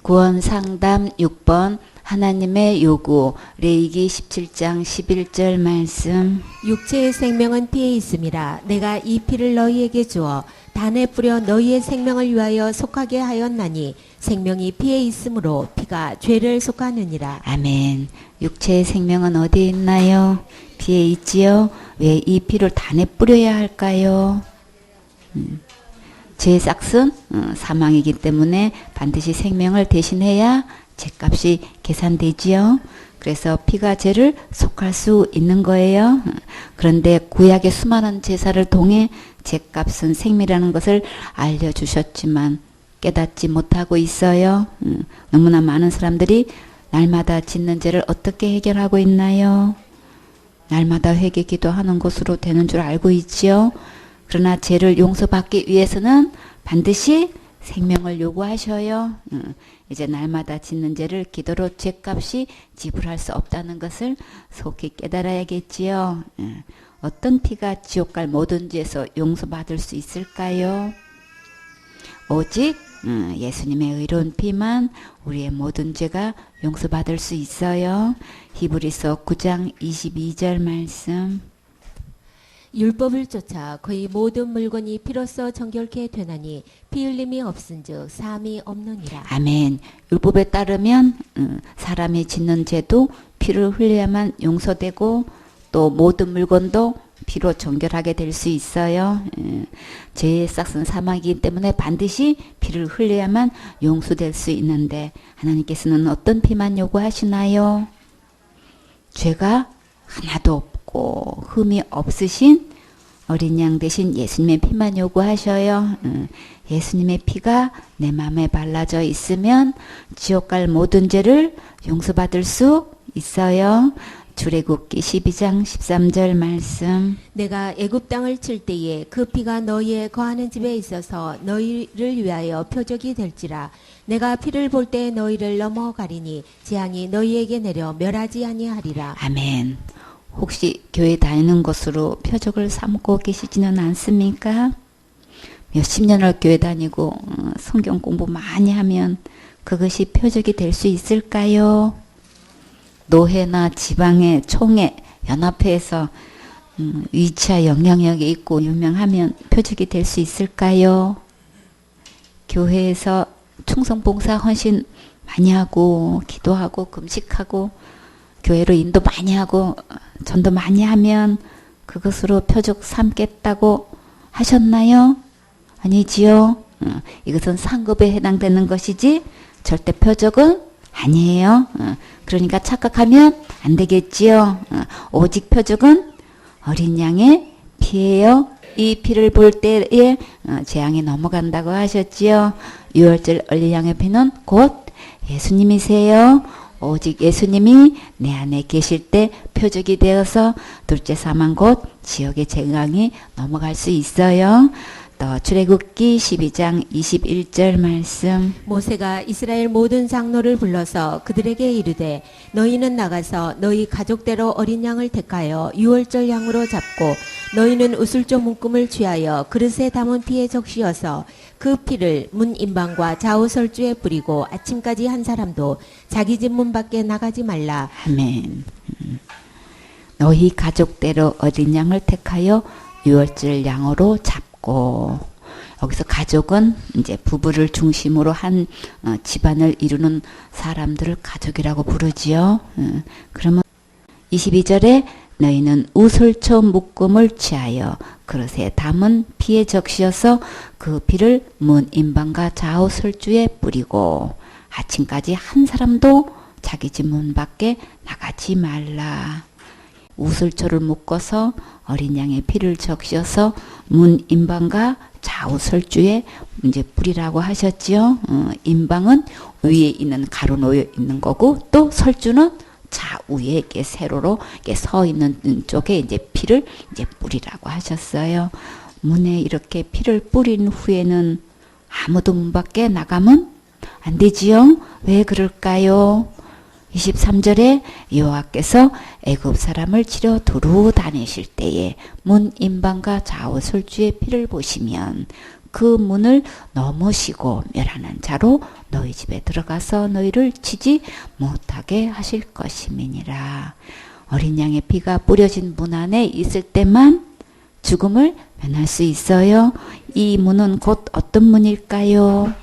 구원 상담 6번 하나님의 요구 레위기 17장 11절 말씀. 육체의 생명은 피에 있음이라. 내가 이 피를 너희에게 주어 단에 뿌려 너희의 생명을 위하여 속하게 하였나니 생명이 피에 있으므로 피가 죄를 속하느니라. 아멘. 육체의 생명은 어디에 있나요? 피에 있지요. 왜 이 피를 단에 뿌려야 할까요? 죄의 싹은 사망이기 때문에 반드시 생명을 대신해야 죄값이 계산되지요. 그래서 피가 죄를 속할 수 있는 거예요. 그런데 구약의 수많은 제사를 통해 죄값은 생명이라는 것을 알려주셨지만 깨닫지 못하고 있어요. 너무나 많은 사람들이 날마다 짓는 죄를 어떻게 해결하고 있나요? 날마다 회개 기도하는 것으로 되는 줄 알고 있지요. 그러나 죄를 용서받기 위해서는 반드시 생명을 요구하셔요. 이제 날마다 짓는 죄를 기도로 죄값이 지불할 수 없다는 것을 속히 깨달아야겠지요. 어떤 피가 지옥 갈 모든 죄에서 용서받을 수 있을까요? 오직 예수님의 의로운 피만 우리의 모든 죄가 용서받을 수 있어요. 히브리서 9장 22절 말씀. 율법을 쫓아 거의 모든 물건이 피로써 정결케 되나니 피 흘림이 없은즉 사함이 없느니라. 아멘. 율법에 따르면 사람이 짓는 죄도 피를 흘려야만 용서되고 또 모든 물건도 피로 정결하게 될 수 있어요. 죄의 싹은 사망이기 때문에 반드시 피를 흘려야만 용서될 수 있는데 하나님께서는 어떤 피만 요구하시나요? 죄가 하나도 없고 흠이 없으신 어린 양 대신 예수님의 피만 요구하셔요. 예수님의 피가 내 마음에 발라져 있으면 지옥 갈 모든 죄를 용서받을 수 있어요. 출애굽기 12장 13절 말씀. 내가 애굽 땅을 칠 때에 그 피가 너희의 거하는 집에 있어서 너희를 위하여 표적이 될지라. 내가 피를 볼 때 너희를 넘어가리니 재앙이 너희에게 내려 멸하지 아니하리라. 아멘. 혹시 교회 다니는 것으로 표적을 삼고 계시지는 않습니까? 몇십 년을 교회 다니고 성경 공부 많이 하면 그것이 표적이 될 수 있을까요? 노회나 지방의 총회, 연합회에서 위치와 영향력이 있고 유명하면 표적이 될 수 있을까요? 교회에서 충성봉사 헌신 많이 하고 기도하고 금식하고 교회로 인도 많이 하고 전도 많이 하면 그것으로 표적 삼겠다고 하셨나요? 아니지요. 이것은 상급에 해당되는 것이지 절대 표적은 아니에요. 그러니까 착각하면 안 되겠지요. 오직 표적은 어린 양의 피예요. 이 피를 볼 때에 재앙이 넘어간다고 하셨지요. 6월절 어린 양의 피는 곧 예수님이세요. 오직 예수님이 내 안에 계실 때 표적이 되어서 둘째 사망 곧 지옥의 재앙이 넘어갈 수 있어요. 또 출애굽기 12장 21절 말씀. 모세가 이스라엘 모든 장로를 불러서 그들에게 이르되 너희는 나가서 너희 가족대로 어린 양을 택하여 유월절 양으로 잡고 너희는 우슬조 묶음을 취하여 그릇에 담은 피에 적시어서 그 피를 문 인방과 좌우설주에 뿌리고 아침까지 한 사람도 자기 집 문 밖에 나가지 말라. 아멘. 너희 가족대로 어린 양을 택하여 유월절 양으로 잡고. 여기서 가족은 이제 부부를 중심으로 한 집안을 이루는 사람들을 가족이라고 부르지요. 그러면 22절에 너희는 우슬초 묶음을 취하여 그릇에 담은 피에 적시어서 그 피를 문 인방과 좌우 설주에 뿌리고 아침까지 한 사람도 자기 집 문 밖에 나가지 말라. 우슬초를 묶어서 어린 양의 피를 적셔서 문 인방과 좌우 설주에 이제 뿌리라고 하셨지요. 인방은 위에 있는 가로 놓여 있는 거고 또 설주는 좌우에 이렇게 세로로 이렇게 서 있는 쪽에 이제 피를 이제 뿌리라고 하셨어요. 문에 이렇게 피를 뿌린 후에는 아무도 문 밖에 나가면 안 되지요. 왜 그럴까요? 23절에 여호와께서 애굽 사람을 치러 두루 다니실 때에 문 인방과 좌우 설주의 피를 보시면 그 문을 넘으시고 멸하는 자로 너희 집에 들어가서 너희를 치지 못하게 하실 것임이니라. 어린 양의 피가 뿌려진 문 안에 있을 때만 죽음을 면할 수 있어요. 이 문은 곧 어떤 문일까요?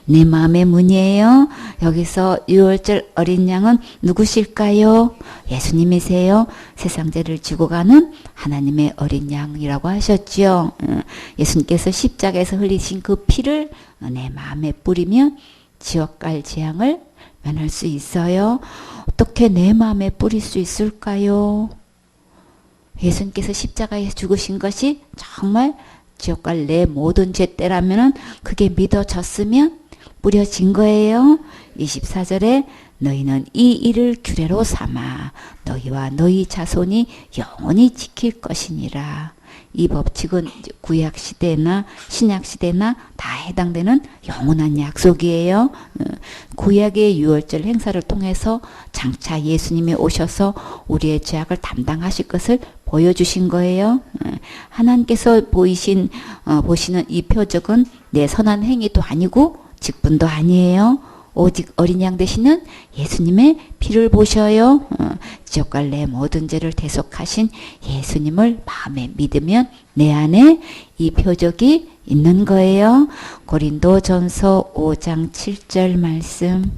내 마음의 문이에요. 여기서 유월절 어린 양은 누구실까요? 예수님이세요. 세상 죄를 지고 가는 하나님의 어린 양이라고 하셨죠. 예수님께서 십자가에서 흘리신 그 피를 내 마음에 뿌리면 지옥 갈 재앙을 면할 수 있어요. 어떻게 내 마음에 뿌릴 수 있을까요? 예수님께서 십자가에서 죽으신 것이 정말 지옥 갈 내 모든 죄때라면은 그게 믿어졌으면 뿌려진 거예요. 24절에 너희는 이 일을 규례로 삼아 너희와 너희 자손이 영원히 지킬 것이니라. 이 법칙은 구약 시대나 신약 시대나 다 해당되는 영원한 약속이에요. 구약의 유월절 행사를 통해서 장차 예수님이 오셔서 우리의 죄악을 담당하실 것을 보여주신 거예요. 하나님께서 보시는 이 표적은 내 선한 행위도 아니고 직분도 아니에요. 오직 어린 양 되시는 예수님의 피를 보셔요. 지옥 갈 내 모든 죄를 대속하신 예수님을 마음에 믿으면 내 안에 이 표적이 있는 거예요. 고린도전서 5장 7절 말씀.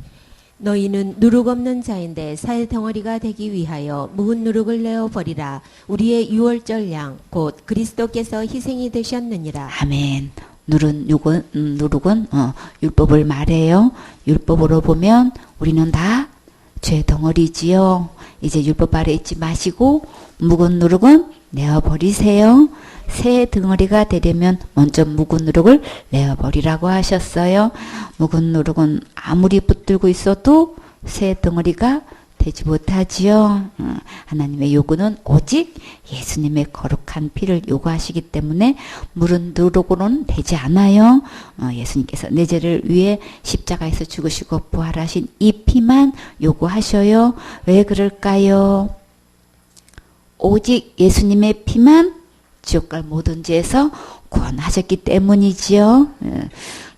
너희는 누룩 없는 자인데 살 덩어리가 되기 위하여 묵은 누룩을 내어 버리라. 우리의 유월절 양 곧 그리스도께서 희생이 되셨느니라. 아멘. 누룩은 율법을 말해요. 율법으로 보면 우리는 다 죄 덩어리지요. 이제 율법 아래 있지 마시고 묵은 누룩은 내어버리세요. 새 덩어리가 되려면 먼저 묵은 누룩을 내어버리라고 하셨어요. 묵은 누룩은 아무리 붙들고 있어도 새 덩어리가 되지 못하지요. 하나님의 요구는 오직 예수님의 거룩한 피를 요구하시기 때문에 물은 누룩으로는 되지 않아요. 예수님께서 내 죄를 위해 십자가에서 죽으시고 부활하신 이 피만 요구하셔요. 왜 그럴까요? 오직 예수님의 피만 지옥갈 모든 죄에서 구원하셨기 때문이지요.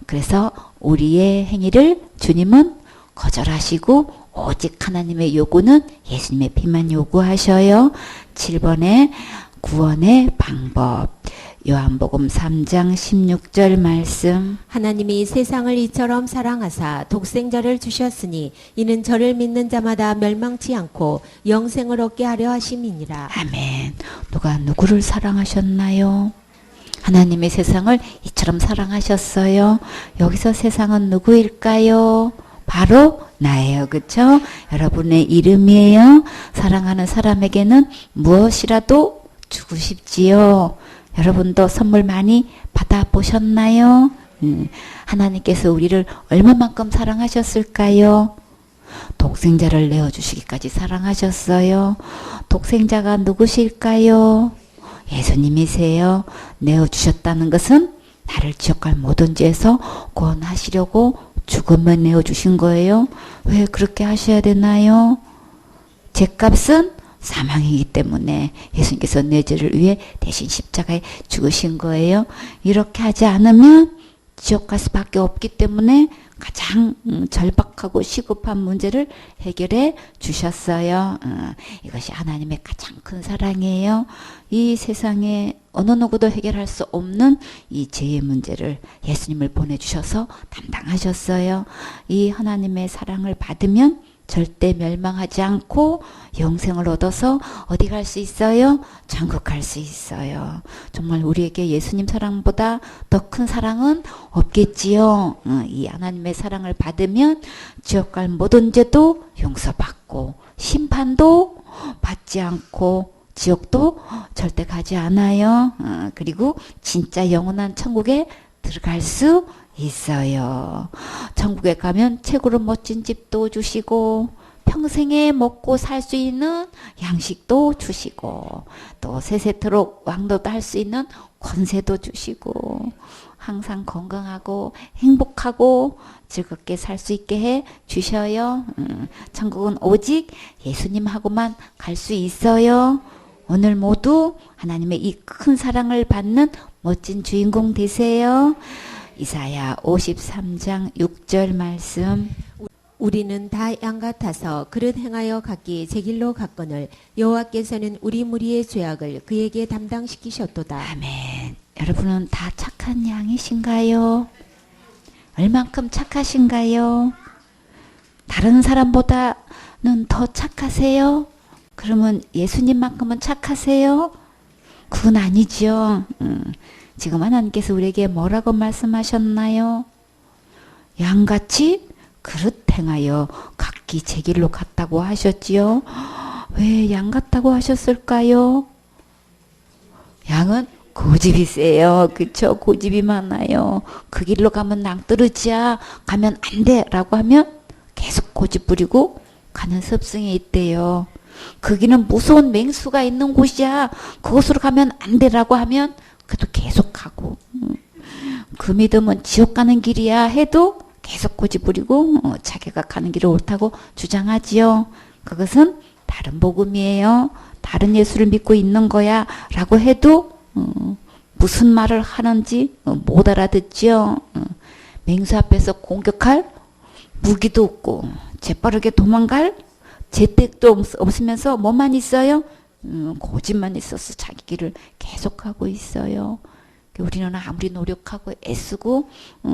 그래서 우리의 행위를 주님은 거절하시고 오직 하나님의 요구는 예수님의 피만 요구하셔요. 7번에 구원의 방법. 요한복음 3장 16절 말씀. 하나님이 세상을 이처럼 사랑하사 독생자를 주셨으니 이는 저를 믿는 자마다 멸망치 않고 영생을 얻게 하려 하심이니라. 아멘. 누가 누구를 사랑하셨나요? 하나님의 세상을 이처럼 사랑하셨어요. 여기서 세상은 누구일까요? 바로 나예요. 그쵸? 여러분의 이름이에요. 사랑하는 사람에게는 무엇이라도 주고 싶지요. 여러분도 선물 많이 받아보셨나요? 하나님께서 우리를 얼마만큼 사랑하셨을까요? 독생자를 내어주시기까지 사랑하셨어요. 독생자가 누구실까요? 예수님이세요. 내어주셨다는 것은 나를 지옥갈 모든 죄에서 구원하시려고 죽음을 내어주신 거예요. 왜 그렇게 하셔야 되나요? 죄값은 사망이기 때문에 예수님께서 내 죄를 위해 대신 십자가에 죽으신 거예요. 이렇게 하지 않으면 지옥 갈 수밖에 없기 때문에 가장 절박하고 시급한 문제를 해결해 주셨어요. 이것이 하나님의 가장 큰 사랑이에요. 이 세상에 어느 누구도 해결할 수 없는 이 죄의 문제를 예수님을 보내주셔서 담당하셨어요. 이 하나님의 사랑을 받으면 절대 멸망하지 않고 영생을 얻어서 어디 갈 수 있어요? 천국 갈 수 있어요. 정말 우리에게 예수님 사랑보다 더 큰 사랑은 없겠지요. 이 하나님의 사랑을 받으면 지옥 갈 모든 죄도 용서받고 심판도 받지 않고 지옥도 절대 가지 않아요. 그리고 진짜 영원한 천국에 들어갈 수 있어요. 천국에 가면 최고로 멋진 집도 주시고 평생에 먹고 살 수 있는 양식도 주시고 또 세세토록 왕도도 할 수 있는 권세도 주시고 항상 건강하고 행복하고 즐겁게 살 수 있게 해 주셔요. 천국은 오직 예수님하고만 갈 수 있어요. 오늘 모두 하나님의 이 큰 사랑을 받는 멋진 주인공 되세요. 이사야 53장 6절 말씀. 우리는 다 양 같아서 그릇 행하여 각기 제 길로 갔거늘 여호와께서는 우리 무리의 죄악을 그에게 담당시키셨도다. 아멘. 여러분은 다 착한 양이신가요? 얼만큼 착하신가요? 다른 사람보다는 더 착하세요? 그러면 예수님만큼은 착하세요? 그건 아니죠. 지금 하나님께서 우리에게 뭐라고 말씀하셨나요? 양같이 그릇 행하여 각기 제 길로 갔다고 하셨지요. 왜 양 같다고 하셨을까요? 양은 고집이 세요. 그쵸? 고집이 많아요. 그 길로 가면 낭떠러지야. 가면 안 돼. 라고 하면 계속 고집 부리고 가는 습성이 있대요. 거기는 무서운 맹수가 있는 곳이야. 그곳으로 가면 안 돼. 라고 하면 그래도 계속 가고. 그 믿음은 지옥 가는 길이야 해도 계속 고집 부리고 자기가 가는 길이 옳다고 주장하지요. 그것은 다른 복음이에요. 다른 예수를 믿고 있는 거야. 라고 해도 무슨 말을 하는지 못 알아듣지요. 맹수 앞에서 공격할 무기도 없고 재빠르게 도망갈 재택도 없으면서 뭐만 있어요? 고집만 있어서 자기 길을 계속하고 있어요. 우리는 아무리 노력하고 애쓰고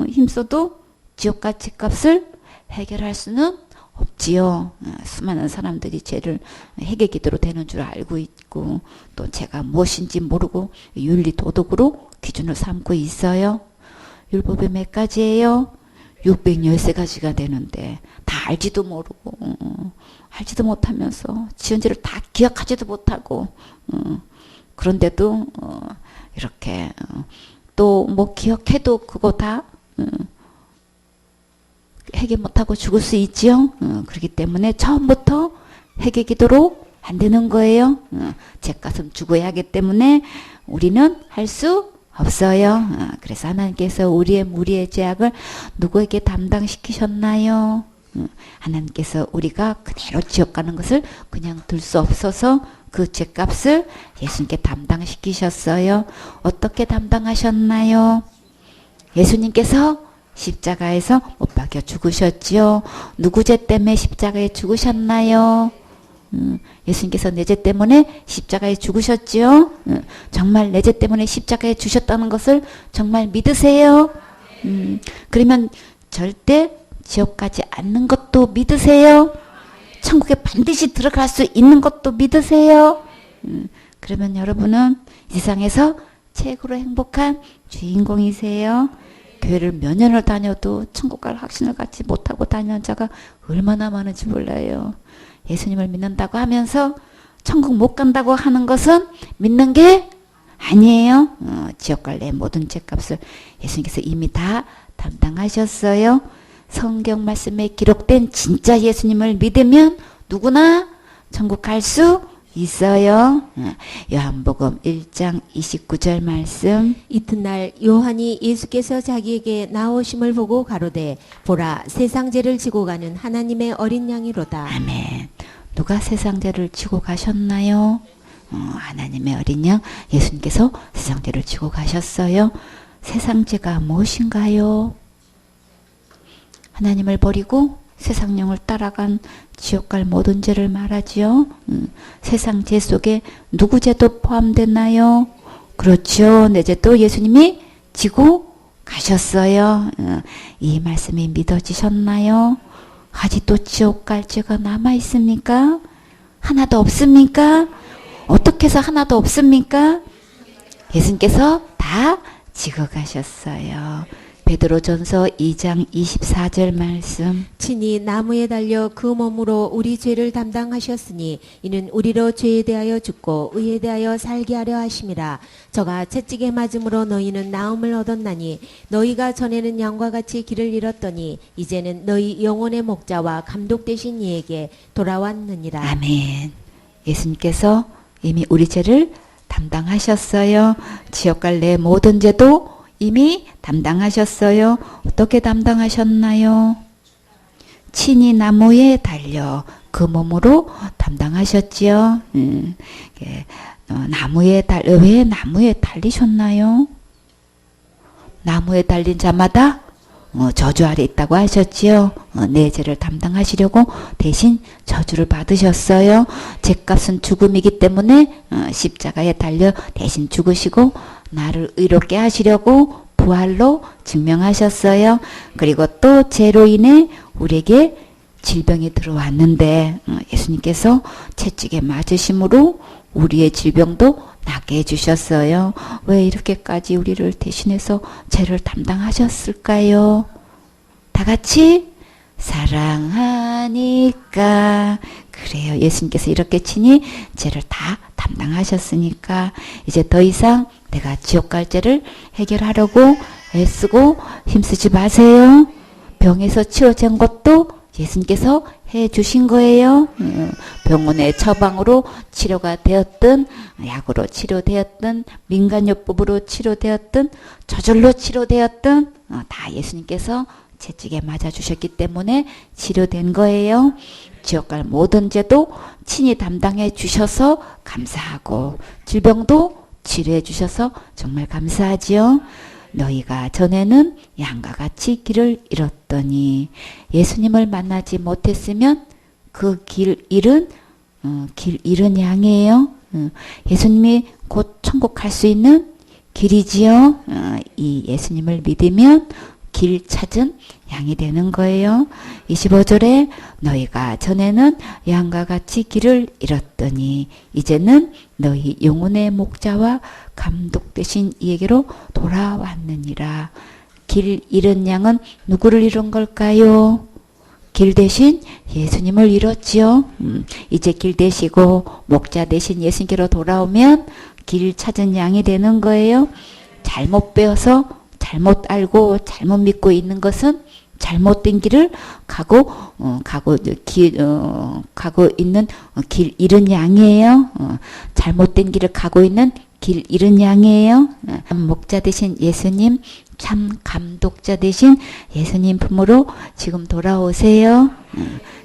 힘써도 지옥과 죄값을 해결할 수는 없지요. 수많은 사람들이 죄를 회개 기도로 되는 줄 알고 있고 또 죄가 무엇인지 모르고 윤리 도덕으로 기준을 삼고 있어요. 율법이 몇 가지예요? 613가지가 되는데 다 알지도 모르고 알지도 못하면서 지은 죄를 다 기억하지도 못하고 그런데도 이렇게 또 뭐 기억해도 그거 다 회개 못하고 죽을 수 있지요. 그렇기 때문에 처음부터 회개 기도로 안 되는 거예요. 죄값은 죽어야 하기 때문에 우리는 할 수 없어요. 그래서 하나님께서 우리의 무리의 죄악을 누구에게 담당시키셨나요? 하나님께서 우리가 그대로 지옥 가는 것을 그냥 둘 수 없어서 그 죄값을 예수님께 담당시키셨어요. 어떻게 담당하셨나요? 예수님께서 십자가에서 못 박혀 죽으셨지요. 누구 죄 때문에 십자가에 죽으셨나요? 예수님께서 내 죄 때문에 십자가에 죽으셨지요. 정말 내 죄 때문에 십자가에 주셨다는 것을 정말 믿으세요? 그러면 절대 지옥 가지 않는 것도 믿으세요? 천국에 반드시 들어갈 수 있는 것도 믿으세요? 그러면 여러분은 이 세상에서 최고로 행복한 주인공이세요. 교회를 몇 년을 다녀도 천국 갈 확신을 갖지 못하고 다니는 자가 얼마나 많은지 몰라요. 예수님을 믿는다고 하면서 천국 못 간다고 하는 것은 믿는 게 아니에요. 지옥 갈 내 모든 죄값을 예수님께서 이미 다 담당하셨어요. 성경 말씀에 기록된 진짜 예수님을 믿으면 누구나 천국 갈 수 있어요. 요한복음 1장 29절 말씀. 이튿날 요한이 예수께서 자기에게 나오심을 보고 가로되 보라 세상 죄를 지고 가는 하나님의 어린 양이로다. 아멘. 누가 세상 죄를 지고 가셨나요? 하나님의 어린 양 예수님께서 세상 죄를 지고 가셨어요. 세상 죄가 무엇인가요? 하나님을 버리고 세상 영을 따라간 지옥 갈 모든 죄를 말하지요. 세상 죄 속에 누구 죄도 포함됐나요? 그렇죠. 내 죄도 예수님이 지고 가셨어요. 이 말씀이 믿어지셨나요? 아직도 지옥 갈 죄가 남아 있습니까? 하나도 없습니까? 어떻게 해서 하나도 없습니까? 예수님께서 다 지고 가셨어요. 베드로전서 2장 24절 말씀. 친히 나무에 달려 그 몸으로 우리 죄를 담당하셨으니 이는 우리로 죄에 대하여 죽고 의에 대하여 살게 하려 하심이라. 저가 채찍에 맞음으로 너희는 나음을 얻었나니 너희가 전에는 양과 같이 길을 잃었더니 이제는 너희 영혼의 목자와 감독 되신 이에게 돌아왔느니라. 아멘. 예수님께서 이미 우리 죄를 담당하셨어요. 지옥 갈 내 모든 죄도 이미 담당하셨어요. 어떻게 담당하셨나요? 친히 나무에 달려 그 몸으로 담당하셨지요. 왜 나무에 달리셨나요? 나무에 달린 자마다 저주 아래 있다고 하셨지요. 내 죄를 담당하시려고 대신 저주를 받으셨어요. 죄값은 죽음이기 때문에 십자가에 달려 대신 죽으시고 나를 의롭게 하시려고 부활로 증명하셨어요. 그리고 또 죄로 인해 우리에게 질병이 들어왔는데 예수님께서 채찍에 맞으심으로 우리의 질병도 낫게 해주셨어요. 왜 이렇게까지 우리를 대신해서 죄를 담당하셨을까요? 다 같이 사랑하니까. 그래요. 예수님께서 이렇게 친히 죄를 다 담당하셨으니까 이제 더 이상 내가 지옥 갈 죄를 해결하려고 애쓰고 힘쓰지 마세요. 병에서 치료된 것도 예수님께서 해주신 거예요. 병원의 처방으로 치료가 되었든 약으로 치료되었든 민간요법으로 치료되었든 저절로 치료되었든 다 예수님께서 채찍에 맞아주셨기 때문에 치료된 거예요. 지옥 갈 모든 죄도 친히 담당해 주셔서 감사하고 질병도 치료해 주셔서 정말 감사하지요. 너희가 전에는 양과 같이 길을 잃었더니 예수님을 만나지 못했으면 그 길 잃은 양이에요. 예수님이 곧 천국 갈 수 있는 길이지요. 이 예수님을 믿으면 길 찾은 양이 되는 거예요. 25절에 너희가 전에는 양과 같이 길을 잃었더니 이제는 너희 영혼의 목자와 감독 되신 이에게로 돌아왔느니라. 길 잃은 양은 누구를 잃은 걸까요? 길 대신 예수님을 잃었지요. 이제 길 되시고 목자 대신 예수님께로 돌아오면 길 찾은 양이 되는 거예요. 잘못 배워서 잘못 알고 잘못 믿고 있는 것은 잘못된 길을 가고 있는 길 잃은 양이에요. 잘못된 길을 가고 있는 길 잃은 양이에요. 목자 되신 예수님, 참 감독자 되신 예수님 품으로 지금 돌아오세요.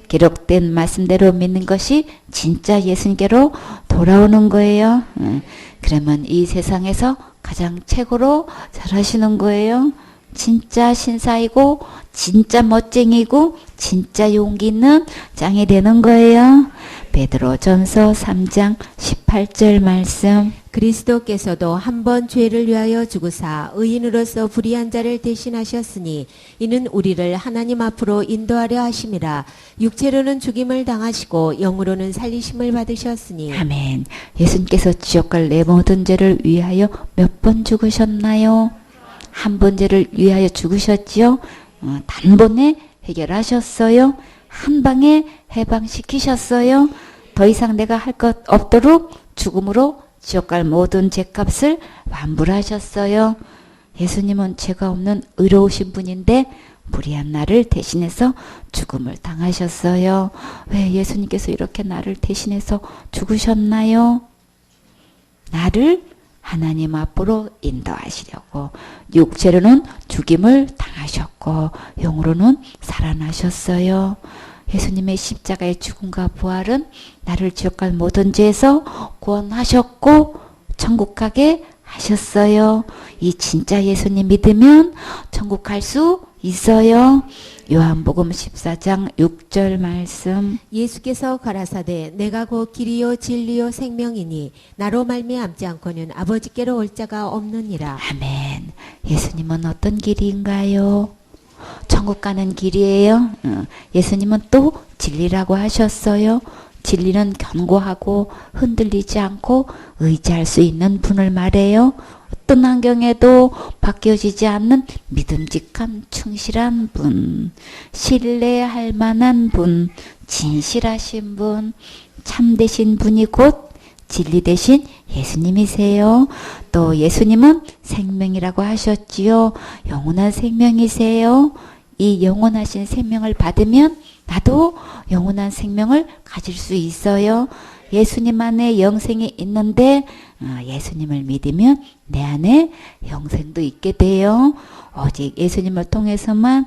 기록된 말씀대로 믿는 것이 진짜 예수님께로 돌아오는 거예요. 그러면 이 세상에서 가장 최고로 잘하시는 거예요. 진짜 신사이고 진짜 멋쟁이고 진짜 용기 있는 짱이 되는 거예요. 베드로전서 3장 18절 말씀. 그리스도께서도 한 번 죄를 위하여 죽으사 의인으로서 불의한 자를 대신하셨으니 이는 우리를 하나님 앞으로 인도하려 하심이라. 육체로는 죽임을 당하시고 영으로는 살리심을 받으셨으니. 아멘. 예수님께서 지옥 갈 내 모든 죄를 위하여 몇 번 죽으셨나요? 한 번 죄를 위하여 죽으셨지요. 단번에 해결하셨어요. 한 방에 해방시키셨어요. 더 이상 내가 할 것 없도록 죽음으로 지옥 갈 모든 죄값을 완불하셨어요. 예수님은 죄가 없는 의로우신 분인데 불의한 나를 대신해서 죽음을 당하셨어요. 왜 예수님께서 이렇게 나를 대신해서 죽으셨나요? 나를 하나님 앞으로 인도하시려고. 육체로는 죽임을 당하셨고 영으로는 살아나셨어요. 예수님의 십자가의 죽음과 부활은 나를 지옥 갈 모든 죄에서 구원하셨고 천국 가게 하셨어요. 이 진짜 예수님 믿으면 천국 갈 수 있어요. 요한복음 14장 6절 말씀. 예수께서 가라사대 내가 곧 길이요 진리요 생명이니 나로 말미암지 않고는 아버지께로 올 자가 없느니라. 아멘. 예수님은 어떤 길인가요? 천국 가는 길이에요. 예수님은 또 진리라고 하셨어요. 진리는 견고하고 흔들리지 않고 의지할 수 있는 분을 말해요. 어떤 환경에도 바뀌어지지 않는 믿음직한 충실한 분, 신뢰할 만한 분, 진실하신 분, 참되신 분이 곧 진리 되신 예수님이세요. 또 예수님은 생명이라고 하셨지요. 영원한 생명이세요. 이 영원하신 생명을 받으면 나도 영원한 생명을 가질 수 있어요. 예수님 안에 영생이 있는데 예수님을 믿으면 내 안에 영생도 있게 돼요. 오직 예수님을 통해서만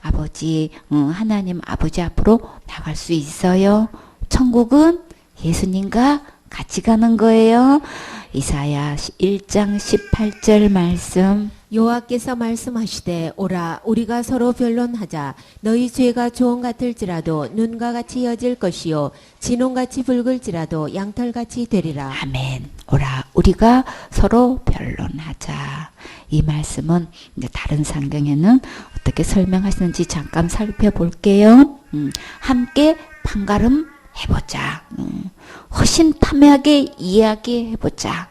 아버지 하나님 아버지 앞으로 나갈 수 있어요. 천국은 예수님과 같이 가는 거예요. 이사야 1장 18절 말씀. 여호와께서 말씀하시되 오라 우리가 서로 변론하자. 너희 죄가 조언 같을지라도 눈과 같이 여질 것이요 진홍같이 붉을지라도 양털같이 되리라. 아멘. 오라 우리가 서로 변론하자. 이 말씀은 이제 다른 성경에는 어떻게 설명하시는지 잠깐 살펴볼게요. 함께 판가름 해보자. 허심탄회하게 이야기해보자.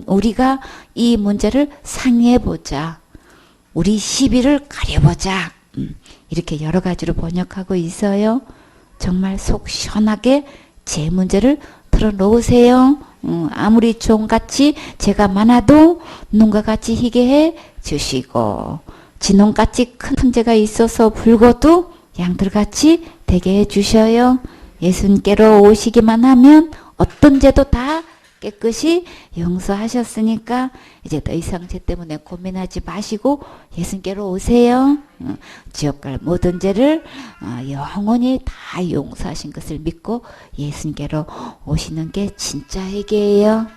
우리가 이 문제를 상의해보자. 우리 시비를 가려보자. 이렇게 여러 가지로 번역하고 있어요. 정말 속 시원하게 제 문제를 털어놓으세요. 아무리 종같이 죄가 많아도 눈과 같이 희게 해 주시고 진홍같이 큰 죄가 있어서 붉어도 양털같이 되게 해 주셔요. 예수님께로 오시기만 하면 어떤 죄도 다 깨끗이 용서하셨으니까 이제 더 이상 죄 때문에 고민하지 마시고 예수님께로 오세요. 지옥 갈 모든 죄를 영원히 다 용서하신 것을 믿고 예수님께로 오시는 게 진짜 회개예요.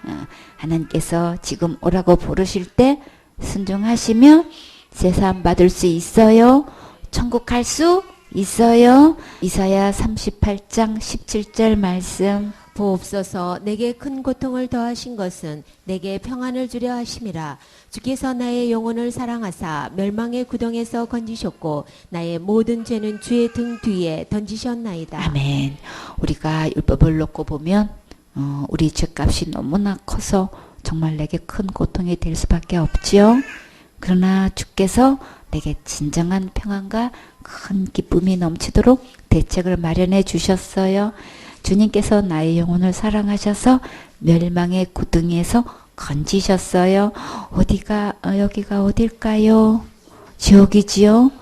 하나님께서 지금 오라고 부르실 때 순종하시면 제사함 받을 수 있어요. 천국 갈 수 있어요. 이사야 38장 17절 말씀. 보옵소서 내게 큰 고통을 더하신 것은 내게 평안을 주려 하심이라. 주께서 나의 영혼을 사랑하사 멸망의 구덩에서 건지셨고 나의 모든 죄는 주의 등 뒤에 던지셨나이다. 아멘. 우리가 율법을 놓고 보면 우리 죄값이 너무나 커서 정말 내게 큰 고통이 될 수밖에 없지요. 그러나 주께서 내게 진정한 평안과 큰 기쁨이 넘치도록 대책을 마련해 주셨어요. 주님께서 나의 영혼을 사랑하셔서 멸망의 구덩이에서 건지셨어요. 여기가 어딜까요? 지옥이지요?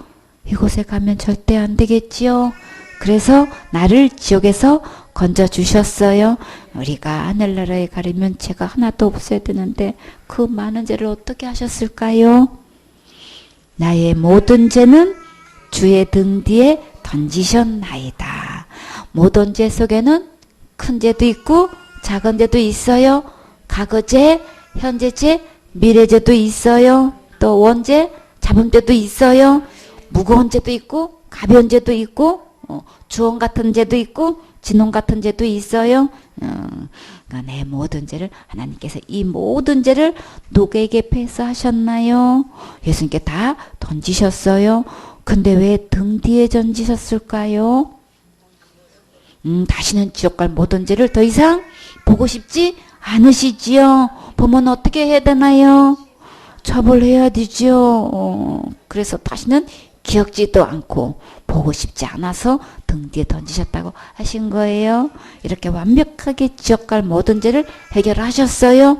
이곳에 가면 절대 안 되겠지요? 그래서 나를 지옥에서 건져주셨어요. 우리가 하늘나라에 가려면 죄가 하나도 없어야 되는데 그 많은 죄를 어떻게 하셨을까요? 나의 모든 죄는 주의 등 뒤에 던지셨나이다. 모든 죄 속에는 큰 죄도 있고 작은 죄도 있어요. 과거죄, 현재죄, 미래죄도 있어요. 또 원죄, 자범죄도 있어요. 무거운 죄도 있고 가벼운 죄도 있고 주홍 같은 죄도 있고 진홍 같은 죄도 있어요. 내 모든 죄를 하나님께서 이 모든 죄를 누구에게 패스하셨나요? 예수님께 다 던지셨어요. 근데 왜 등 뒤에 던지셨을까요? 다시는 지옥 갈 모든 죄를 더 이상 보고 싶지 않으시지요. 보면 어떻게 해야 되나요? 처벌해야 되지요. 그래서 다시는 기억지도 않고 보고 싶지 않아서 등 뒤에 던지셨다고 하신 거예요. 이렇게 완벽하게 지옥 갈 모든 죄를 해결하셨어요.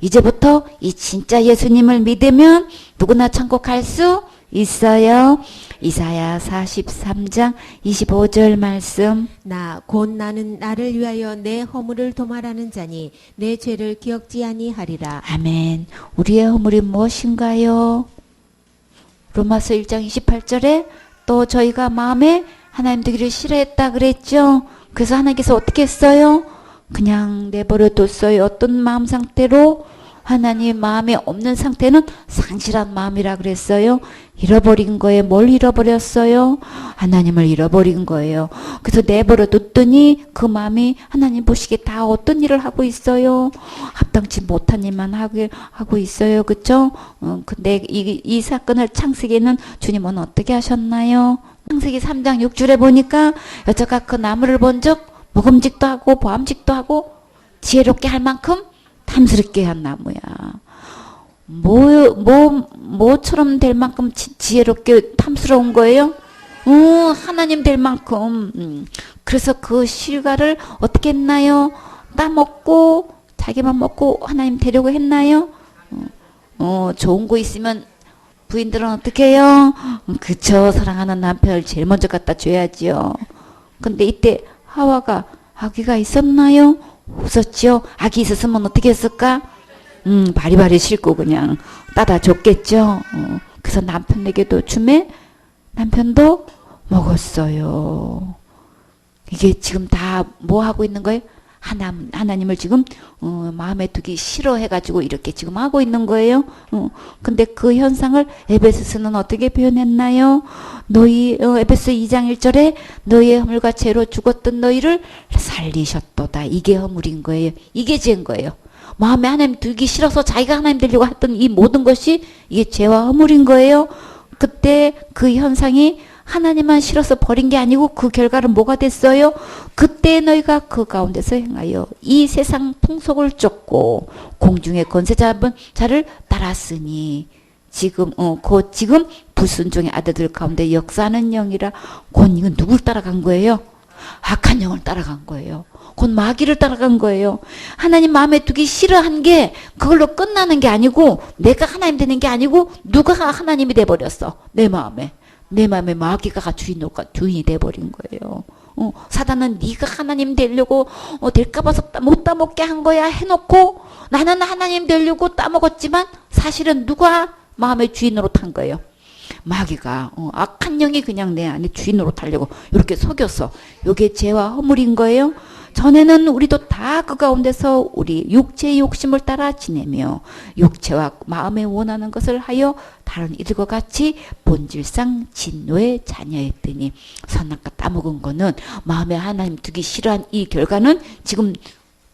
이제부터 이 진짜 예수님을 믿으면 누구나 천국 갈 수 있어요. 이사야 43장 25절 말씀. 곧 나는 나를 위하여 내 허물을 도말하는 자니 내 죄를 기억지 아니하리라. 아멘. 우리의 허물이 무엇인가요? 로마서 1장 28절에 또 저희가 마음에 하나님 되기를 싫어했다 그랬죠. 그래서 하나님께서 어떻게 했어요? 그냥 내버려 뒀어요. 어떤 마음 상태로? 하나님 마음에 없는 상태는 상실한 마음이라 그랬어요. 잃어버린 거예요. 뭘 잃어버렸어요? 하나님을 잃어버린 거예요. 그래서 내버려 뒀더니 그 마음이 하나님 보시기에 다 어떤 일을 하고 있어요? 합당치 못한 일만 하고 있어요. 그쵸? 근데 이 사건을 창세기에는 주님은 어떻게 하셨나요? 창세기 3장 6절에 보니까 여자가 그 나무를 본 적 먹음직도 하고 보암직도 하고 지혜롭게 할 만큼 탐스럽게 한 나무야. 뭐처럼 될 만큼 지혜롭게 탐스러운 거예요? 하나님 될 만큼. 그래서 그 실과를 어떻게 했나요? 따먹고, 자기만 먹고 하나님 되려고 했나요? 좋은 거 있으면 부인들은 어떻게 해요? 그쵸, 사랑하는 남편을 제일 먼저 갖다 줘야지요. 근데 이때 하와가 아기가 있었나요? 없었죠. 아기 있었으면 어떻게 했을까? 바리바리 싣고 그냥 따다 줬겠죠. 그래서 남편에게도 주매 남편도 먹었어요. 이게 지금 다 뭐 하고 있는 거예요? 하나님을 지금 마음에 두기 싫어해가지고 이렇게 지금 하고 있는 거예요. 근데 그 현상을 에베소서는 어떻게 표현했나요? 에베소 2장 1절에 너희의 허물과 죄로 죽었던 너희를 살리셨도다. 이게 허물인 거예요. 이게 죄인 거예요. 마음에 하나님 두기 싫어서 자기가 하나님 되려고 했던 이 모든 것이 이게 죄와 허물인 거예요. 그때 그 현상이 하나님만 싫어서 버린 게 아니고 그 결과는 뭐가 됐어요? 그때 너희가 그 가운데서 행하여 이 세상 풍속을 쫓고 공중의 권세 잡은 자를 따랐으니 지금 지금 불순종의 아들들 가운데 역사하는 영이라. 곧 이건 누굴 따라간 거예요? 악한 영을 따라간 거예요. 곧 마귀를 따라간 거예요. 하나님 마음에 두기 싫어한 게 그걸로 끝나는 게 아니고 내가 하나님 되는 게 아니고 누가 하나님이 돼버렸어. 내 마음에 마귀가 주인이 돼버린 거예요. 사단은 네가 하나님 되려고 될까봐 못 따먹게 한 거야 해놓고 나는 하나님 되려고 따먹었지만 사실은 누가 마음의 주인으로 탄 거예요. 마귀가 악한 영이 그냥 내 안에 주인으로 타려고 이렇게 속였어. 이게 죄와 허물인 거예요. 전에는 우리도 다 그 가운데서 우리 육체의 욕심을 따라 지내며 육체와 마음에 원하는 것을 하여 다른 이들과 같이 본질상 진노의 자녀였더니 선악과 따먹은 거는 마음에 하나님 두기 싫어한 이 결과는 지금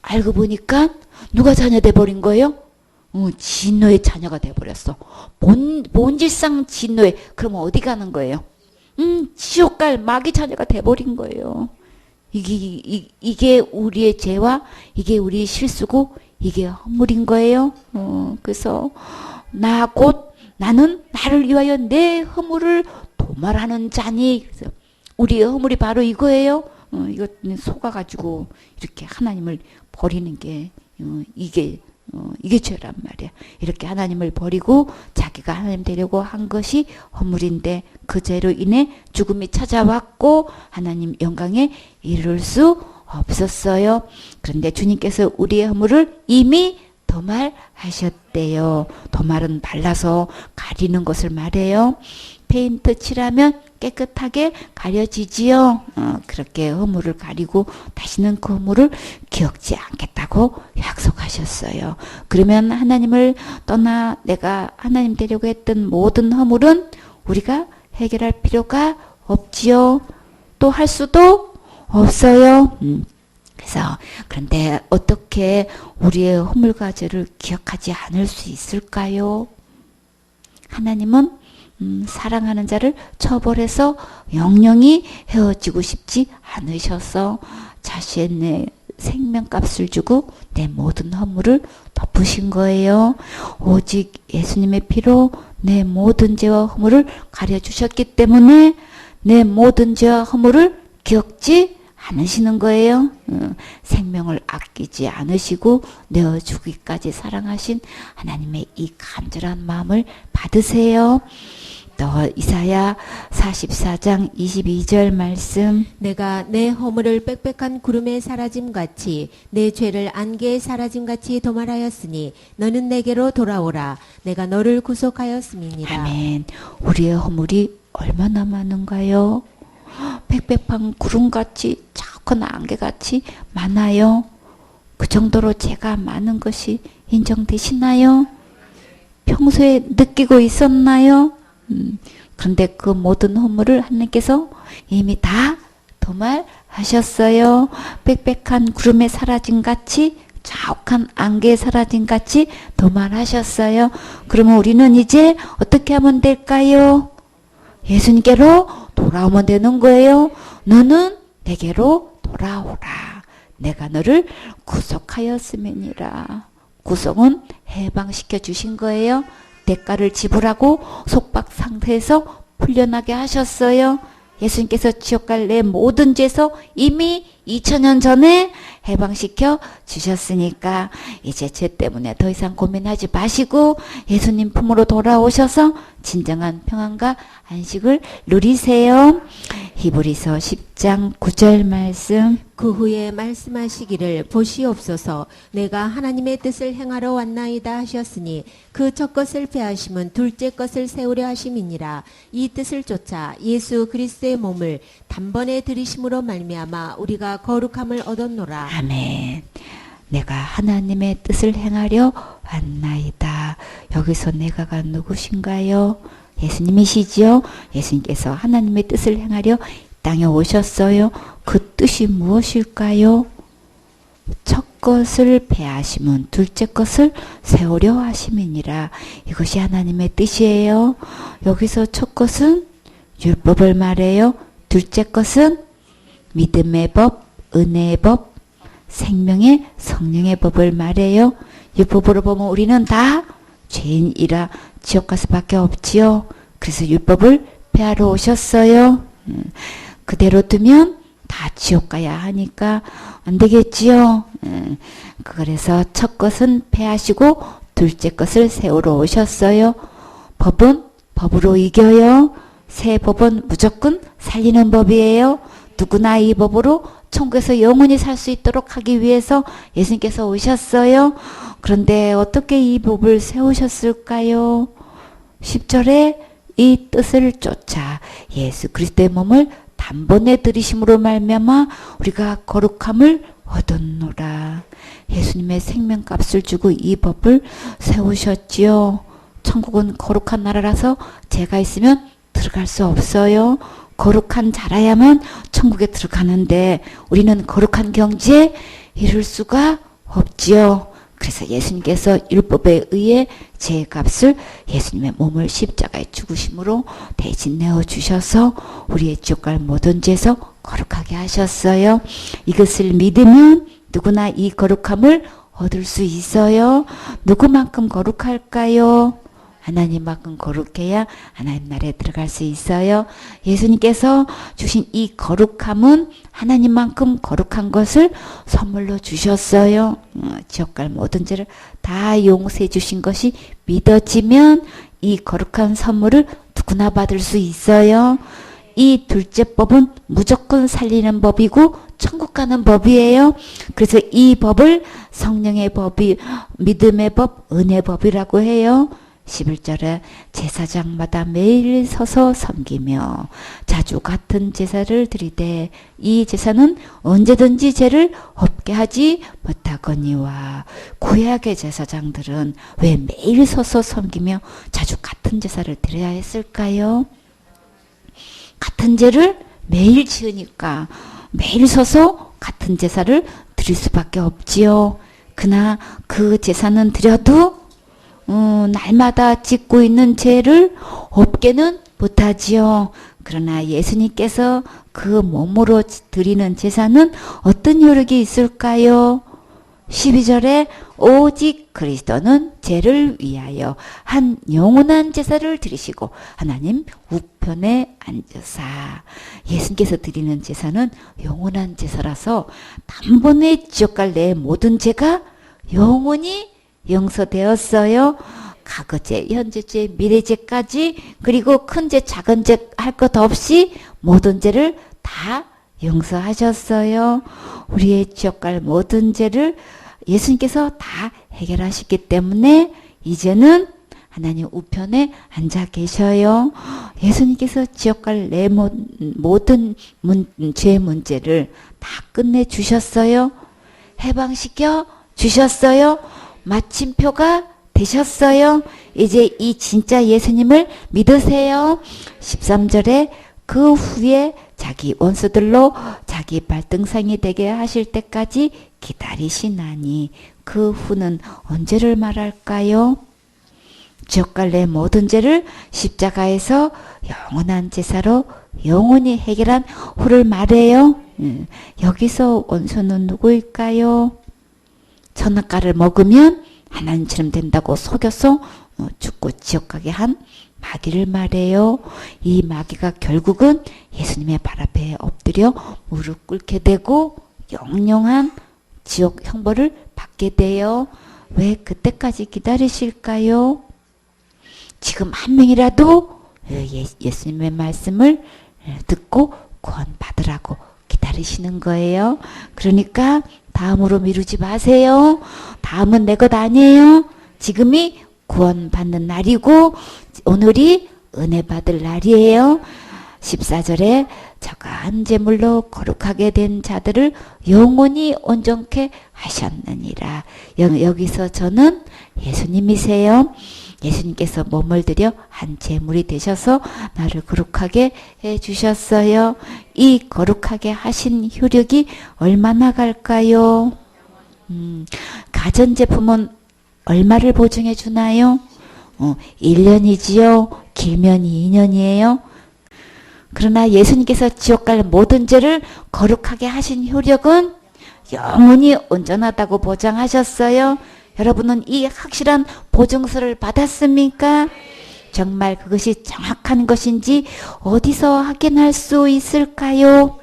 알고 보니까 누가 자녀 돼버린 거예요? 진노의 자녀가 돼버렸어. 본질상 진노의. 그러면 어디 가는 거예요? 지옥 갈 마귀 자녀가 돼버린 거예요. 이게 우리의 죄와 이게 우리의 실수고 이게 허물인 거예요. 그래서 나는 나를 위하여 내 허물을 도말하는 자니. 그래서 우리의 허물이 바로 이거예요. 이거 속아가지고 이렇게 하나님을 버리는 게 이게 죄란 말이야. 이렇게 하나님을 버리고 자기가 하나님 되려고 한 것이 허물인데 그 죄로 인해 죽음이 찾아왔고 하나님 영광에 이룰 수 없었어요. 그런데 주님께서 우리의 허물을 이미 도말하셨대요. 도말은 발라서 가리는 것을 말해요. 페인트 칠하면 깨끗하게 가려지지요. 그렇게 허물을 가리고 다시는 그 허물을 기억지 않겠다고 약속하셨어요. 그러면 하나님을 떠나 내가 하나님 되려고 했던 모든 허물은 우리가 해결할 필요가 없지요. 또 할 수도 없어요. 그래서 그런데 어떻게 우리의 허물과 죄를 기억하지 않을 수 있을까요? 하나님은 사랑하는 자를 처벌해서 영영이 헤어지고 싶지 않으셔서 자신의 생명값을 주고 내 모든 허물을 덮으신 거예요. 오직 예수님의 피로 내 모든 죄와 허물을 가려주셨기 때문에 내 모든 죄와 허물을 기억지 않으시는 거예요. 생명을 아끼지 않으시고 내어주기까지 사랑하신 하나님의 이 간절한 마음을 받으세요. 또 이사야 44장 22절 말씀. 내가 내 허물을 빽빽한 구름에 사라짐같이 내 죄를 안개에 사라짐같이 도말하였으니 너는 내게로 돌아오라. 내가 너를 구속하였음이니라. 아멘. 우리의 허물이 얼마나 많은가요? 빽빽한 구름같이 작은 안개같이 많아요. 그 정도로 죄가 많은 것이 인정되시나요? 평소에 느끼고 있었나요? 그런데 그 모든 허물을 하나님께서 이미 다 도말하셨어요. 빽빽한 구름에 사라진 같이 자욱한 안개에 사라진 같이 도말하셨어요. 그러면 우리는 이제 어떻게 하면 될까요? 예수님께로 돌아오면 되는 거예요. 너는 내게로 돌아오라. 내가 너를 구속하였음이니라. 구속은 해방시켜 주신 거예요. 대가를 지불하고 속박 상태에서 풀려나게 하셨어요. 예수님께서 지옥 갈 내 모든 죄에서 이미 2000년 전에 해방시켜 주셨으니까 이제 죄 때문에 더 이상 고민하지 마시고 예수님 품으로 돌아오셔서 진정한 평안과 안식을 누리세요. 히브리서 10장 9절 말씀. 그 후에 말씀하시기를 보시옵소서 내가 하나님의 뜻을 행하러 왔나이다 하셨으니 그 첫 것을 패하심은 둘째 것을 세우려 하심이니라. 이 뜻을 쫓아 예수 그리스도의 몸을 단번에 들이심으로 말미암아 우리가 거룩함을 얻었노라. 아멘. 내가 하나님의 뜻을 행하려 왔나이다. 여기서 내가가 누구신가요? 예수님이시지요? 예수님께서 하나님의 뜻을 행하려 땅에 오셨어요. 그 뜻이 무엇일까요? 첫 것을 패하심은 둘째 것을 세우려 하심이니라. 이것이 하나님의 뜻이에요. 여기서 첫 것은 율법을 말해요. 둘째 것은 믿음의 법, 은혜의 법, 생명의 성령의 법을 말해요. 율법으로 보면 우리는 다 죄인이라 지옥 갈 수밖에 없지요. 그래서 율법을 폐하러 오셨어요. 그대로 두면 다 지옥 가야 하니까 안 되겠지요. 그래서 첫 것은 폐하시고 둘째 것을 세우러 오셨어요. 법은 법으로 이겨요. 새 법은 무조건 살리는 법이에요. 누구나 이 법으로 천국에서 영원히 살 수 있도록 하기 위해서 예수님께서 오셨어요. 그런데 어떻게 이 법을 세우셨을까요? 10절에 이 뜻을 쫓아 예수 그리스도의 몸을 단번에 들이심으로 말미암아 우리가 거룩함을 얻었노라. 예수님의 생명값을 주고 이 법을 세우셨지요. 천국은 거룩한 나라라서 죄가 있으면 들어갈 수 없어요. 거룩한 자라야만 천국에 들어가는데 우리는 거룩한 경지에 이를 수가 없지요. 그래서 예수님께서 율법에 의해 죄값을 예수님의 몸을 십자가에 죽으심으로 대신 내어주셔서 우리의 지옥갈 모든 죄에서 거룩하게 하셨어요. 이것을 믿으면 누구나 이 거룩함을 얻을 수 있어요. 누구만큼 거룩할까요? 하나님만큼 거룩해야 하나님 나라에 들어갈 수 있어요. 예수님께서 주신 이 거룩함은 하나님만큼 거룩한 것을 선물로 주셨어요. 지옥갈 모든 죄를 다 용서해 주신 것이 믿어지면 이 거룩한 선물을 누구나 받을 수 있어요. 이 둘째 법은 무조건 살리는 법이고 천국 가는 법이에요. 그래서 이 법을 성령의 법이 믿음의 법, 은혜의 법이라고 해요. 11절에 제사장마다 매일 서서 섬기며 자주 같은 제사를 드리되 이 제사는 언제든지 죄를 없게 하지 못하거니와. 구약의 제사장들은 왜 매일 서서 섬기며 자주 같은 제사를 드려야 했을까요? 같은 죄를 매일 지으니까 매일 서서 같은 제사를 드릴 수밖에 없지요. 그러나 그 제사는 드려도 날마다 짓고 있는 죄를 없게는 못하지요. 그러나 예수님께서 그 몸으로 드리는 제사는 어떤 효력이 있을까요? 12절에 오직 그리스도는 죄를 위하여 한 영원한 제사를 드리시고 하나님 우편에 앉으사. 예수님께서 드리는 제사는 영원한 제사라서 단번에 지옥 갈 내 모든 죄가 영원히 용서되었어요. 과거죄, 현재죄, 미래죄까지, 그리고 큰죄, 작은죄 할 것 없이 모든 죄를 다 용서하셨어요. 우리의 지옥 갈 모든 죄를 예수님께서 다 해결하셨기 때문에 이제는 하나님 우편에 앉아 계셔요. 예수님께서 지옥 갈 내 모든 죄 문제를 다 끝내 주셨어요. 해방시켜 주셨어요. 마침표가 되셨어요. 이제 이 진짜 예수님을 믿으세요. 13절에 그 후에 자기 원수들로 자기 발등상이 되게 하실 때까지 기다리시나니. 그 후는 언제를 말할까요? 지옥 갈 내 모든 죄를 십자가에서 영원한 제사로 영원히 해결한 후를 말해요. 여기서 원수는 누구일까요? 선악과를 먹으면 하나님처럼 된다고 속여서 죽고 지옥 가게 한 마귀를 말해요. 이 마귀가 결국은 예수님의 발 앞에 엎드려 무릎 꿇게 되고 영영한 지옥 형벌을 받게 돼요. 왜 그때까지 기다리실까요? 지금 한 명이라도 예수님의 말씀을 듣고 구원 받으라고 기다리시는 거예요. 그러니까 다음으로 미루지 마세요. 다음은 내 것 아니에요. 지금이 구원 받는 날이고 오늘이 은혜 받을 날이에요. 14절에 저간 제물로 거룩하게 된 자들을 영원히 온전케 하셨느니라. 여기서 저는 예수님이세요. 예수님께서 몸을 들여 한 제물이 되셔서 나를 거룩하게 해주셨어요. 이 거룩하게 하신 효력이 얼마나 갈까요? 가전제품은 얼마를 보증해 주나요? 1년이지요. 길면 2년이에요. 그러나 예수님께서 지옥 갈 모든 죄를 거룩하게 하신 효력은 영원히 온전하다고 보장하셨어요. 여러분은 이 확실한 보증서를 받았습니까? 정말 그것이 정확한 것인지 어디서 확인할 수 있을까요?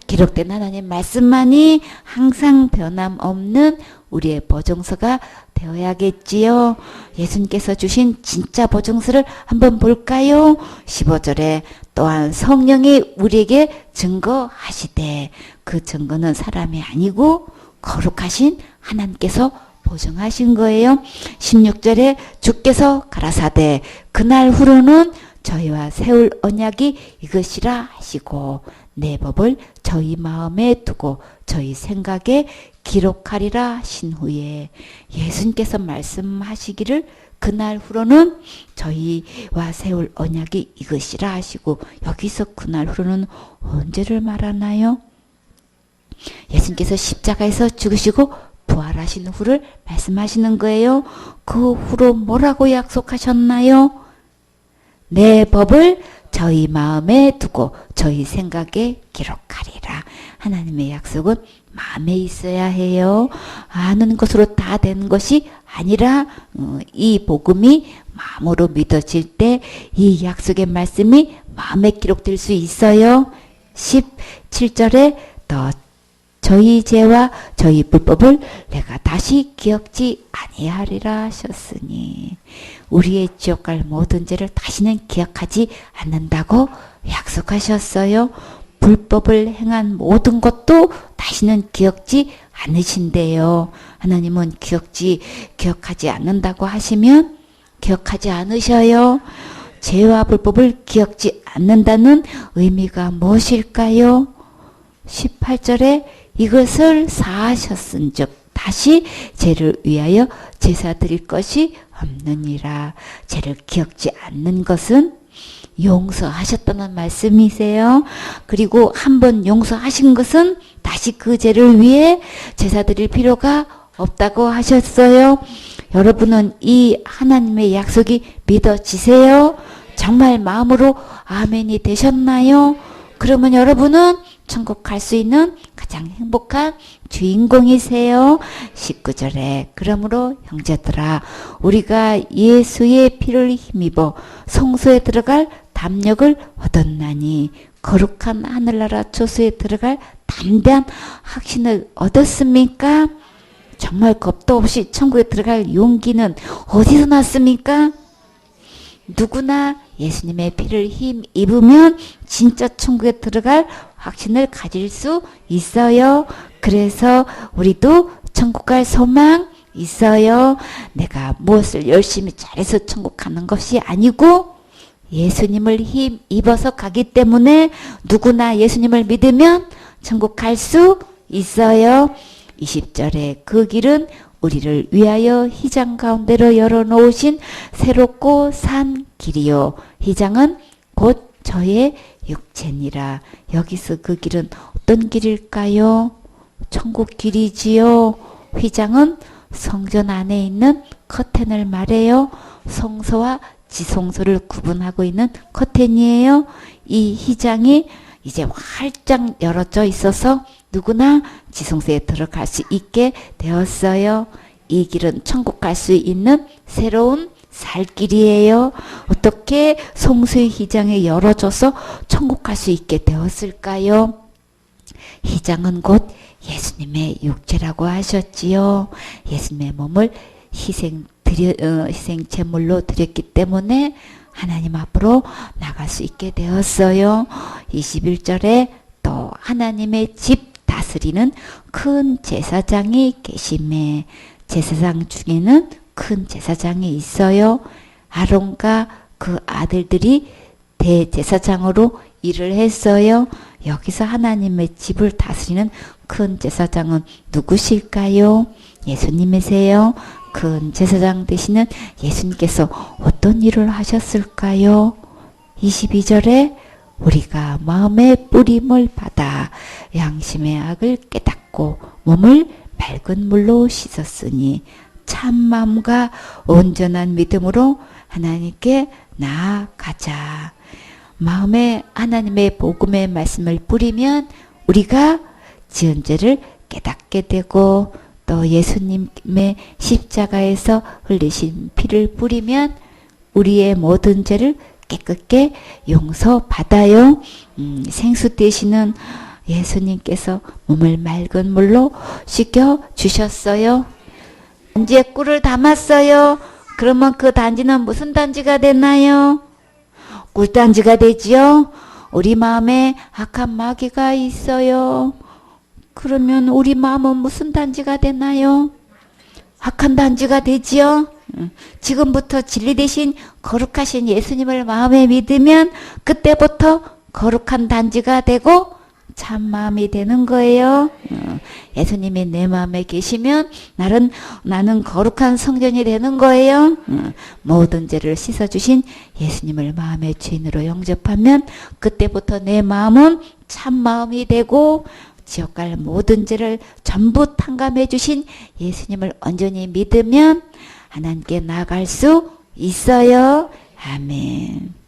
기록된 하나님 말씀만이 항상 변함없는 우리의 보증서가 되어야겠지요. 예수님께서 주신 진짜 보증서를 한번 볼까요? 15절에 또한 성령이 우리에게 증거하시되 그 증거는 사람이 아니고 거룩하신 하나님께서 보증하신 거예요. 16절에 주께서 가라사대 그날 후로는 저희와 세울 언약이 이것이라 하시고 내 법을 저희 마음에 두고 저희 생각에 기록하리라 하신 후에 예수님께서 말씀하시기를 그날 후로는 저희와 세울 언약이 이것이라 하시고 여기서 그날 후로는 언제를 말하나요? 예수님께서 십자가에서 죽으시고 부활하신 후를 말씀하시는 거예요. 그 후로 뭐라고 약속하셨나요? 내 법을 저희 마음에 두고 저희 생각에 기록하리라. 하나님의 약속은 마음에 있어야 해요. 아는 것으로 다 된 것이 아니라 이 복음이 마음으로 믿어질 때 이 약속의 말씀이 마음에 기록될 수 있어요. 17절에 더 저희 죄와 저희 불법을 내가 다시 기억지 아니하리라 하셨으니 우리의 지옥 갈 모든 죄를 다시는 기억하지 않는다고 약속하셨어요. 불법을 행한 모든 것도 다시는 기억지 않으신대요. 하나님은 기억하지 않는다고 하시면 기억하지 않으셔요. 죄와 불법을 기억지 않는다는 의미가 무엇일까요? 18절에 이것을 사하셨은즉 다시 죄를 위하여 제사 드릴 것이 없느니라. 죄를 기억지 않는 것은 용서하셨다는 말씀이세요. 그리고 한번 용서하신 것은 다시 그 죄를 위해 제사 드릴 필요가 없다고 하셨어요. 여러분은 이 하나님의 약속이 믿어지세요? 정말 마음으로 아멘이 되셨나요? 그러면 여러분은 천국 갈 수 있는 가장 행복한 주인공이세요. 19절에 그러므로 형제들아 우리가 예수의 피를 힘입어 성소에 들어갈 담력을 얻었나니 거룩한 하늘나라 초소에 들어갈 담대한 확신을 얻었습니까? 정말 겁도 없이 천국에 들어갈 용기는 어디서 났습니까? 누구나 예수님의 피를 힘입으면 진짜 천국에 들어갈 확신을 가질 수 있어요. 그래서 우리도 천국 갈 소망 있어요. 내가 무엇을 열심히 잘해서 천국 가는 것이 아니고 예수님을 힘입어서 가기 때문에 누구나 예수님을 믿으면 천국 갈 수 있어요. 20절에 그 길은 우리를 위하여 휘장 가운데로 열어놓으신 새롭고 산 길이요. 휘장은 곧 저의 육체니라. 여기서 그 길은 어떤 길일까요? 천국 길이지요. 휘장은 성전 안에 있는 커튼을 말해요. 성소와 지성소를 구분하고 있는 커튼이에요. 이 휘장이 이제 활짝 열어져 있어서 누구나 지성소에 들어갈 수 있게 되었어요. 이 길은 천국 갈 수 있는 새로운 살 길이에요. 어떻게 성소의 휘장이 열어져서 천국 갈 수 있게 되었을까요? 휘장은 곧 예수님의 육체라고 하셨지요. 예수님의 몸을 희생 제물로 드렸기 때문에 하나님 앞으로 나갈 수 있게 되었어요. 21절에 또 하나님의 집 다스리는 큰 제사장이 계심에, 제사장 중에는 큰 제사장이 있어요. 아론과 그 아들들이 대제사장으로 일을 했어요. 여기서 하나님의 집을 다스리는 큰 제사장은 누구실까요? 예수님이세요. 큰 제사장 되시는 예수님께서 어떤 일을 하셨을까요? 22절에 우리가 마음의 뿌림을 받아 양심의 악을 깨닫고 몸을 맑은 물로 씻었으니 참 마음과 온전한 믿음으로 하나님께 나아가자. 마음에 하나님의 복음의 말씀을 뿌리면 우리가 지은 죄를 깨닫게 되고, 또 예수님의 십자가에서 흘리신 피를 뿌리면 우리의 모든 죄를 깨끗게 용서받아요. 생수 되시는 예수님께서 몸을 맑은 물로 씻겨 주셨어요. 단지에 꿀을 담았어요. 그러면 그 단지는 무슨 단지가 되나요? 꿀단지가 되지요. 우리 마음에 악한 마귀가 있어요. 그러면 우리 마음은 무슨 단지가 되나요? 악한 단지가 되지요. 지금부터 진리 대신 거룩하신 예수님을 마음에 믿으면 그때부터 거룩한 단지가 되고 참 마음이 되는 거예요. 예수님이 내 마음에 계시면 나는 거룩한 성전이 되는 거예요. 모든 죄를 씻어주신 예수님을 마음의 주인으로 영접하면 그때부터 내 마음은 참 마음이 되고, 지옥 갈 모든 죄를 전부 탕감해 주신 예수님을 온전히 믿으면 하나님께 나아갈 수 있어요. 아멘.